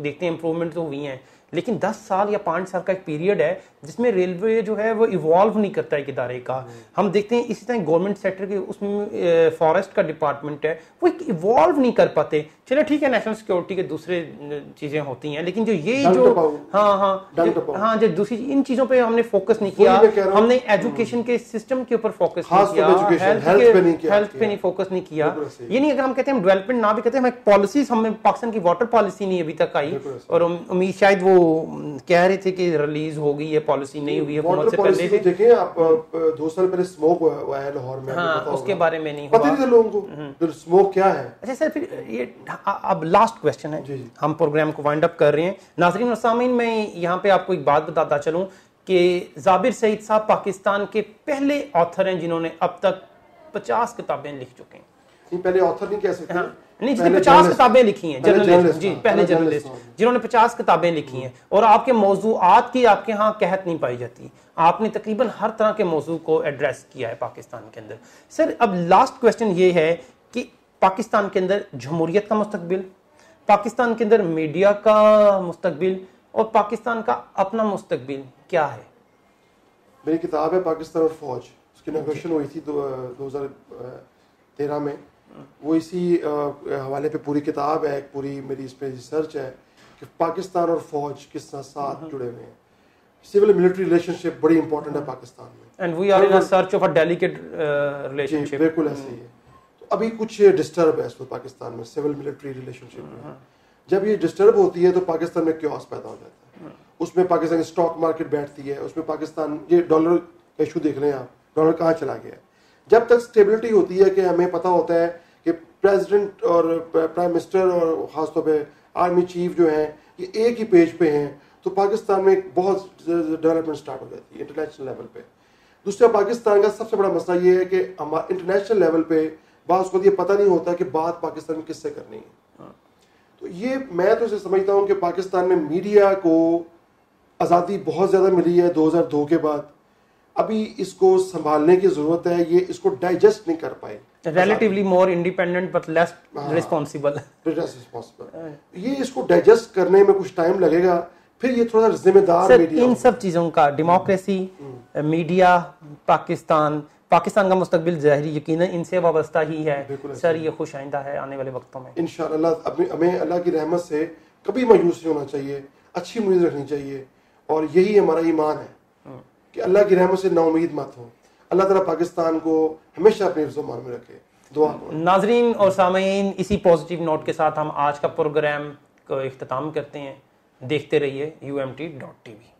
دیکھتے ہیں امپروومنٹ تو ہوئی ہیں, لیکن 10 سال یا 5 سال کا ایک پیریڈ ہے جس میں ریلوے جو ہے وہ ایوالو نہیں کرتا ایک ادارے کا. ہم دیکھتے ہیں اسی طرح گورنمنٹ سیکٹر کے اس میں فارسٹ کا ڈپارٹمنٹ ہے, وہ ایک ایوالو نہیں کر پاتے. چلے ٹھیک ہے نیشنل سیکورٹی کے دوسرے چیزیں ہوتی ہیں, لیکن جو یہ جو ہاں جو دوسری ان چیزوں پہ ہم نے فوکس نہیں کیا, ہم نے ایجوکیشن کے سسٹم کے اوپر فوکس نہیں کیا, ہیلتھ پہ نہیں فوکس نہیں کیا. یہ نہیں اگر ہم کہتے ہیں ڈیولپمنٹ نہ بھی کہتے ہیں, ہمیں پالیسیز, ہمیں پاکستان کی واٹر پالیسی نہیں ابھی تک آئی, اور امید شاید وہ کہہ رہے تھے کہ ریلیز ہو گئی ہے, پالیسی نہیں ہوئی ہے حکومت سے پہلے سے. دیکھیں آپ 2 سال پہلے اسموک ہوا ہے لاہور میں, ہاں اس کے بارے میں نہیں پتہ نہیں تھا لوگوں کو اسموک کیا ہے. اچھا سر پھر یہ اب لاسٹ کویشچن ہے, ہم پروگرام کو وائنڈ اپ کر رہے ہیں. ناظرین اور سامعین, میں یہاں پہ آپ کو ایک بات بتاتا چلوں کہ زابر سعید صاحب پاکستان کے پہلے آتھر ہیں جنہوں نے اب تک 50 کتابیں لکھ چکے ہیں. پہلے آتھر نہیں کہہ سکتے, نہیں, جس نے 50 کتابیں لکھی ہیں, جرنلسٹ, جی پہلے جرنلسٹ جنہوں نے 50 کتابیں لکھی ہیں, اور آپ کے موضوعات کی آپ کے ہاں قحط نہیں پائی جاتی. آپ نے تقریباً ہر طرح کے موضوع کو ایڈریس کیا ہے پاکستان کے اندر. سر اب لاسٹ کویسچن یہ ہے کہ پاکستان کے اندر جمہوریت کا مستقبل, پاکستان کے اندر میڈیا کا مستقبل, اور پاکستان کا اپنا مستقبل کیا ہے؟ میری کتاب ہے پاکستان اور فوج, اس کی نیگوشیشن ہوئی تھی 2013 میں. وہ اسی حوالے پہ پوری کتاب ہے, ایک پوری میری اس پہ ریسرچ ہے کہ پاکستان اور فوج کس طرح ساتھ جڑے ہوئے ہیں. سول ملٹری ریلیشن شپ بڑی امپورٹنٹ ہے پاکستان میں, and we are in search of a delicate relationship. بالکل ایسے ہی ہے. تو ابھی کچھ ڈسٹرب ہے اس وقت پاکستان میں سول ملٹری ریلیشن شپ میں. جب یہ ڈسٹرب ہوتی ہے تو پاکستان میں کیوس پیدا ہو جاتا ہے. اس میں پاکستان کی اسٹاک مارکیٹ بیٹھتی ہے, اس میں پاکستان, یہ ڈالر کا ایشو دیکھ لیں آپ, ڈالر کہاں چلا گیا ہے. جب تک اسٹیبلٹی ہوتی ہے کہ ہمیں پتہ ہوتا ہے کہ پریزیڈنٹ اور پرائم منسٹر اور خاص طور پہ آرمی چیف جو ہیں یہ ایک ہی پیج پہ ہیں, تو پاکستان میں بہت ڈیولپمنٹ سٹارٹ ہو جاتی ہے انٹرنیشنل لیول پہ. دوسرا پاکستان کا سب سے بڑا مسئلہ یہ ہے کہ انٹرنیشنل لیول پہ بعض کو یہ پتہ نہیں ہوتا کہ بات پاکستان میں کس سے کرنی ہے. تو یہ میں تو اسے سمجھتا ہوں کہ پاکستان میں میڈیا کو آزادی بہت زیادہ ملی ہے 2002 کے بعد. ابھی اس کو سنبھالنے کی ضرورت ہے, یہ اس کو ڈائجسٹ نہیں کر پائے. Relatively more independent but less responsible. یہ اس کو ڈائجسٹ کرنے میں کچھ ٹائم لگے گا, پھر یہ تھوڑا ذمہ دار میڈیا. ان سب چیزوں کا ڈیموکریسی, میڈیا, پاکستان کا مستقبل ظاہری یقیناً ان سے وابستہ ہی ہے. سر یہ خوش آئندہ ہے آنے والے وقتوں میں انشاءاللہ. ہمیں اللہ کی رحمت سے کبھی مایوس نہیں ہونا چاہیے, اچھی امید رکھنی چاہیے, اور یہی ہمارا ایمان ہے کہ اللہ کی رحمت سے نا امید مت ہو. اللہ تعالیٰ پاکستان کو ہمیشہ اپنے حفظ و امان میں رکھے. دعا کرو. ناظرین اور سامعین, اسی پازیٹیو نوٹ کے ساتھ ہم آج کا پروگرام کو اختتام کرتے ہیں. دیکھتے رہیے UMT.TV.